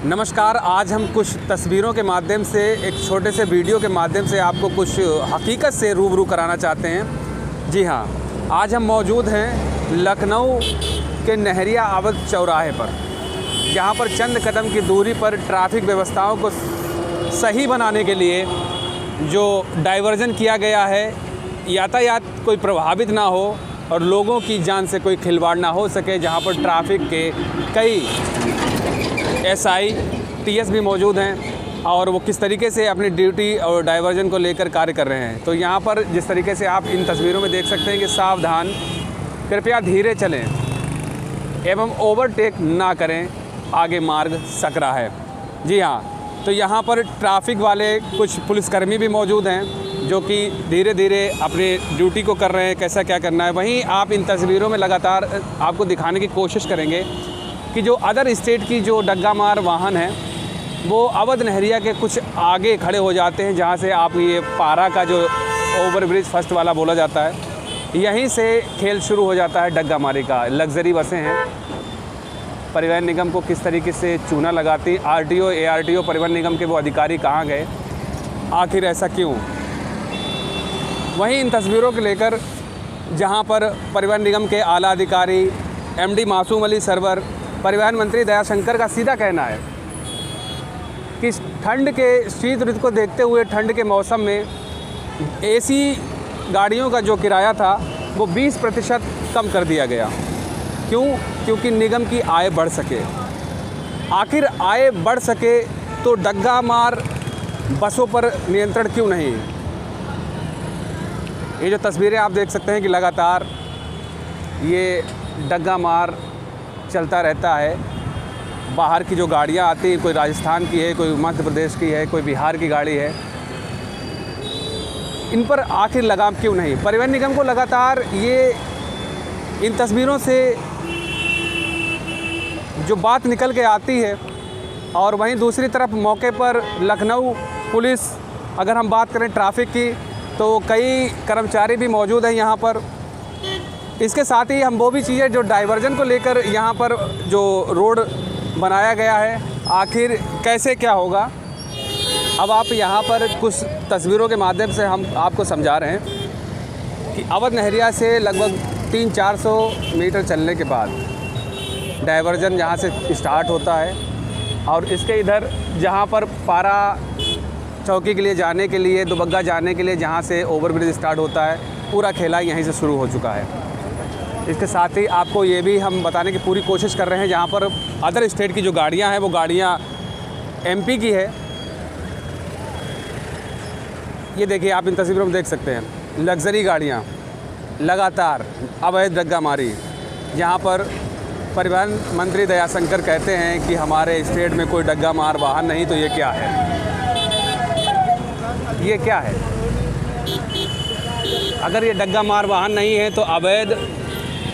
नमस्कार। आज हम कुछ तस्वीरों के माध्यम से, एक छोटे से वीडियो के माध्यम से आपको कुछ हकीकत से रूबरू कराना चाहते हैं। जी हाँ, आज हम मौजूद हैं लखनऊ के नहरिया अवध चौराहे पर, जहाँ पर चंद कदम की दूरी पर ट्रैफिक व्यवस्थाओं को सही बनाने के लिए जो डाइवर्जन किया गया है, यातायात कोई प्रभावित ना हो और लोगों की जान से कोई खिलवाड़ ना हो सके, जहाँ पर ट्रैफिक के कई एसआई टीएस भी मौजूद हैं और वो किस तरीके से अपनी ड्यूटी और डाइवर्जन को लेकर कार्य कर रहे हैं। तो यहाँ पर जिस तरीके से आप इन तस्वीरों में देख सकते हैं कि सावधान, कृपया धीरे चलें एवं ओवरटेक ना करें, आगे मार्ग सकरा है। जी हाँ, तो यहाँ पर ट्रैफिक वाले कुछ पुलिसकर्मी भी मौजूद हैं जो कि धीरे धीरे अपनी ड्यूटी को कर रहे हैं, कैसा क्या करना है। वहीं आप इन तस्वीरों में लगातार आपको दिखाने की कोशिश करेंगे कि जो अदर स्टेट की जो डग्गा मार वाहन है वो अवध नहरिया के कुछ आगे खड़े हो जाते हैं, जहाँ से आप ये पारा का जो ओवरब्रिज फर्स्ट वाला बोला जाता है, यहीं से खेल शुरू हो जाता है डग्गा मारी का। लग्जरी बसें हैं, परिवहन निगम को किस तरीके से चूना लगाती, आरटीओ एआरटीओ परिवहन निगम के वो अधिकारी कहाँ गए, आखिर ऐसा क्यों। वहीं इन तस्वीरों को लेकर जहाँ पर परिवहन निगम के आला अधिकारी एमडी मासूम अली सरवर, परिवहन मंत्री दयाशंकर का सीधा कहना है कि ठंड के शीत ऋतु को देखते हुए ठंड के मौसम में एसी गाड़ियों का जो किराया था वो 20% कम कर दिया गया। क्यों? क्योंकि निगम की आय बढ़ सके। आखिर आय बढ़ सके तो डग्गा मार बसों पर नियंत्रण क्यों नहीं। ये जो तस्वीरें आप देख सकते हैं कि लगातार ये डग्गा मार चलता रहता है। बाहर की जो गाड़ियाँ आती हैं, कोई राजस्थान की है, कोई मध्य प्रदेश की है, कोई बिहार की गाड़ी है, इन पर आखिर लगाम क्यों नहीं। परिवहन निगम को लगातार ये इन तस्वीरों से जो बात निकल के आती है, और वहीं दूसरी तरफ मौके पर लखनऊ पुलिस, अगर हम बात करें ट्रैफिक की, तो कई कर्मचारी भी मौजूद हैं यहाँ पर। इसके साथ ही हम वो भी चीज़ें जो डाइवर्जन को लेकर यहाँ पर जो रोड बनाया गया है, आखिर कैसे क्या होगा, अब आप यहाँ पर कुछ तस्वीरों के माध्यम से हम आपको समझा रहे हैं कि अवध नहरिया से लगभग 300-400 मीटर चलने के बाद डाइवर्जन यहाँ से स्टार्ट होता है, और इसके इधर जहाँ पर पारा चौकी के लिए जाने के लिए, दुबग्गा जाने के लिए जहाँ से ओवरब्रिज स्टार्ट होता है, पूरा खेला यहीं से शुरू हो चुका है। इसके साथ ही आपको ये भी हम बताने की पूरी कोशिश कर रहे हैं, जहाँ पर अदर स्टेट की जो गाड़ियाँ हैं वो गाड़ियाँ एमपी की है। ये देखिए, आप इन तस्वीरों में देख सकते हैं लग्जरी गाड़ियाँ लगातार अवैध डग्गा मारी, जहाँ पर परिवहन मंत्री दयाशंकर कहते हैं कि हमारे स्टेट में कोई डग्गा मार वाहन नहीं। तो ये क्या है, ये क्या है? अगर ये डग्गा मार वाहन नहीं है तो अवैध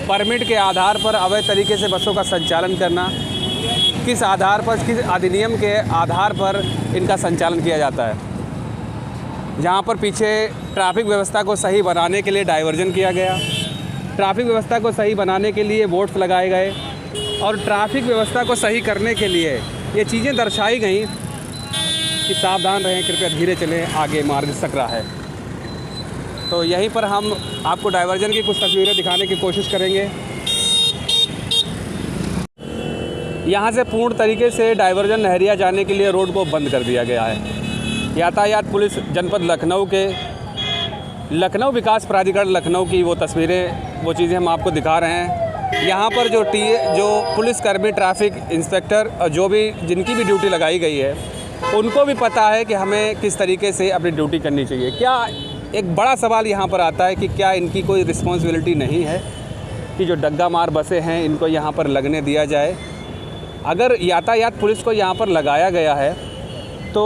परमिट के आधार पर अवैध तरीके से बसों का संचालन करना, किस आधार पर, किस अधिनियम के आधार पर इनका संचालन किया जाता है। जहाँ पर पीछे ट्रैफिक व्यवस्था को सही बनाने के लिए डाइवर्जन किया गया, ट्रैफिक व्यवस्था को सही बनाने के लिए वोट्स लगाए गए, और ट्रैफिक व्यवस्था को सही करने के लिए ये चीज़ें दर्शाई गई कि सावधान रहें, कृपया धीरे चलें, आगे मार्ग सकरा है। तो यहीं पर हम आपको डाइवर्जन की कुछ तस्वीरें दिखाने की कोशिश करेंगे। यहाँ से पूर्ण तरीके से डाइवर्जन नहरिया जाने के लिए रोड को बंद कर दिया गया है। यातायात पुलिस जनपद लखनऊ के लखनऊ विकास प्राधिकरण लखनऊ की वो तस्वीरें, वो चीज़ें हम आपको दिखा रहे हैं। यहाँ पर जो पुलिसकर्मी, ट्रैफिक इंस्पेक्टर, जो भी जिनकी भी ड्यूटी लगाई गई है, उनको भी पता है कि हमें किस तरीके से अपनी ड्यूटी करनी चाहिए। क्या एक बड़ा सवाल यहाँ पर आता है कि क्या इनकी कोई रिस्पॉन्सिबिलिटी नहीं है कि जो डग्गा मार बसें हैं इनको यहाँ पर लगने दिया जाए। अगर यातायात पुलिस को यहाँ पर लगाया गया है तो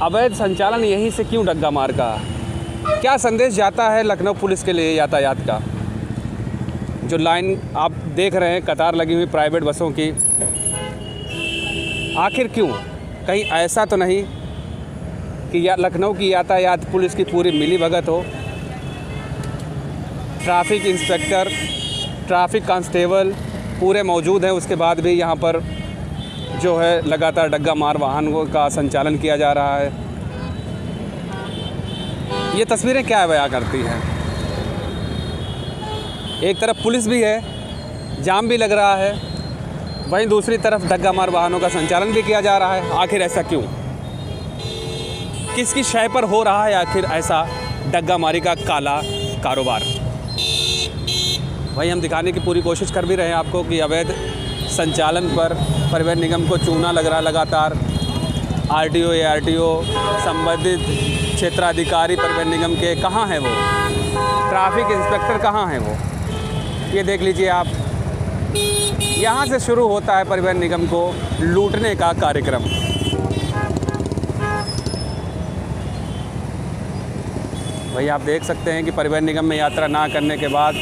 अवैध संचालन यहीं से क्यों डग्गा मार का? क्या संदेश जाता है लखनऊ पुलिस के लिए यातायात का? जो लाइन आप देख रहे हैं, कतार लगी हुई प्राइवेट बसों की, आखिर क्यों? कहीं ऐसा तो नहीं कि लखनऊ की यातायात पुलिस की पूरी मिलीभगत हो, ट्रैफिक इंस्पेक्टर, ट्रैफिक कांस्टेबल पूरे मौजूद हैं, उसके बाद भी यहाँ पर जो है लगातार डग्गा मार वाहनों का संचालन किया जा रहा है। ये तस्वीरें क्या बयां करती हैं? एक तरफ पुलिस भी है, जाम भी लग रहा है, वहीं दूसरी तरफ डग्गा मार वाहनों का संचालन भी किया जा रहा है। आखिर ऐसा क्यों? किसकी शय पर हो रहा है आखिर ऐसा डग्गा मारी का काला कारोबार? वही हम दिखाने की पूरी कोशिश कर भी रहे हैं आपको कि अवैध संचालन पर परिवहन निगम को चूना लग रहा लगातार। आरटीओ एआरटीओ संबंधित क्षेत्राधिकारी परिवहन निगम के कहाँ हैं वो? ट्रैफिक इंस्पेक्टर कहाँ हैं वो? ये देख लीजिए आप, यहाँ से शुरू होता है परिवहन निगम को लूटने का कार्यक्रम। वही आप देख सकते हैं कि परिवहन निगम में यात्रा ना करने के बाद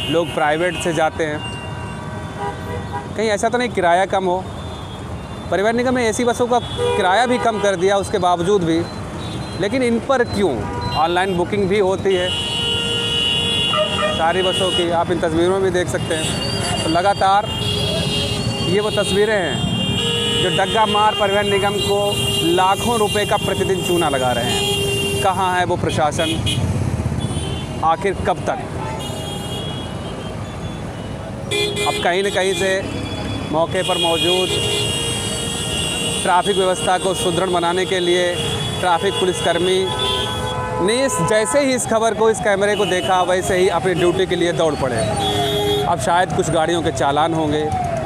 लोग प्राइवेट से जाते हैं। कहीं ऐसा तो नहीं किराया कम हो? परिवहन निगम ने एसी बसों का किराया भी कम कर दिया उसके बावजूद भी, लेकिन इन पर क्यों? ऑनलाइन बुकिंग भी होती है सारी बसों की, आप इन तस्वीरों में भी देख सकते हैं। तो लगातार ये वो तस्वीरें हैं जो डग्गा मार परिवहन निगम को लाखों रुपए का प्रतिदिन चूना लगा रहे हैं। कहाँ है वो प्रशासन? आखिर कब तक? अब कहीं न कहीं से मौके पर मौजूद ट्रैफिक व्यवस्था को सुदृढ़ बनाने के लिए ट्रैफिक पुलिसकर्मी ने जैसे ही इस खबर को, इस कैमरे को देखा, वैसे ही अपनी ड्यूटी के लिए दौड़ पड़े। अब शायद कुछ गाड़ियों के चालान होंगे,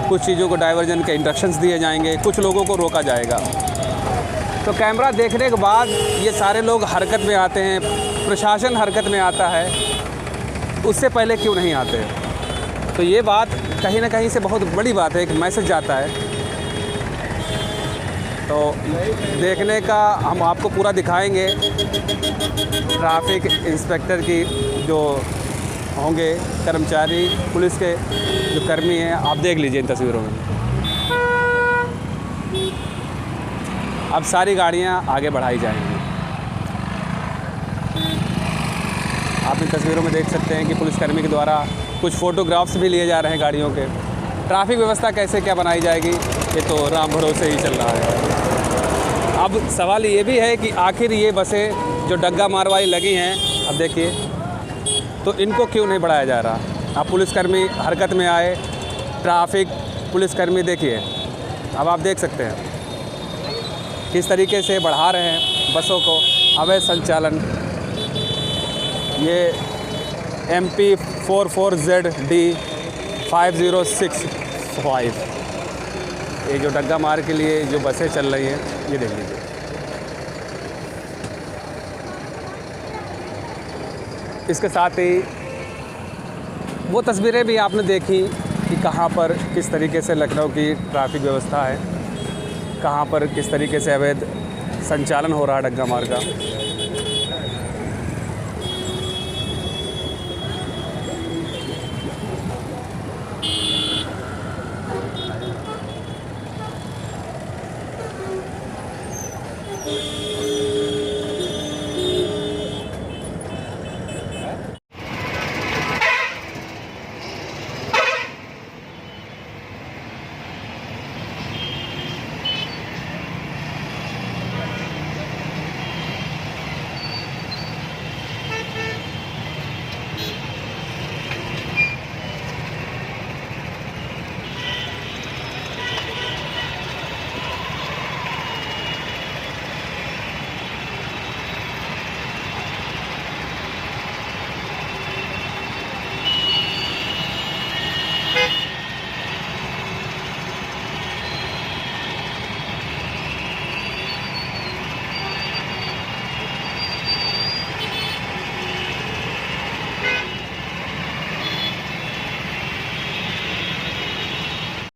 कुछ चीज़ों को डाइवर्जन के इंस्ट्रक्शंस दिए जाएंगे, कुछ लोगों को रोका जाएगा। तो कैमरा देखने के बाद ये सारे लोग हरकत में आते हैं, प्रशासन हरकत में आता है, उससे पहले क्यों नहीं आते? तो ये बात कहीं ना कहीं से बहुत बड़ी बात है, एक मैसेज जाता है। तो देखने का हम आपको पूरा दिखाएंगे। ट्रैफिक इंस्पेक्टर की जो होंगे कर्मचारी, पुलिस के जो कर्मी हैं, आप देख लीजिए इन तस्वीरों में। अब सारी गाड़ियां आगे बढ़ाई जाएंगी। आप इन तस्वीरों में देख सकते हैं कि पुलिसकर्मी के द्वारा कुछ फ़ोटोग्राफ्स भी लिए जा रहे हैं गाड़ियों के। ट्रैफिक व्यवस्था कैसे क्या बनाई जाएगी, ये तो राम भरोसे ही चल रहा है। अब सवाल ये भी है कि आखिर ये बसें जो डग्गा मारवाई लगी हैं, अब देखिए, तो इनको क्यों नहीं बढ़ाया जा रहा? अब पुलिसकर्मी हरकत में आए, ट्रैफिक पुलिसकर्मी देखिए, अब आप देख सकते हैं किस तरीके से बढ़ा रहे हैं बसों को, अवैध संचालन। ये MP 44ZD 5065, ये जो डग्गा मार के लिए जो बसें चल रही हैं, ये देख लीजिए। इसके साथ ही वो तस्वीरें भी आपने देखी कि कहाँ पर किस तरीके से लखनऊ की ट्रैफिक व्यवस्था है, कहाँ पर किस तरीके से अवैध संचालन हो रहा है डग्गा मार का।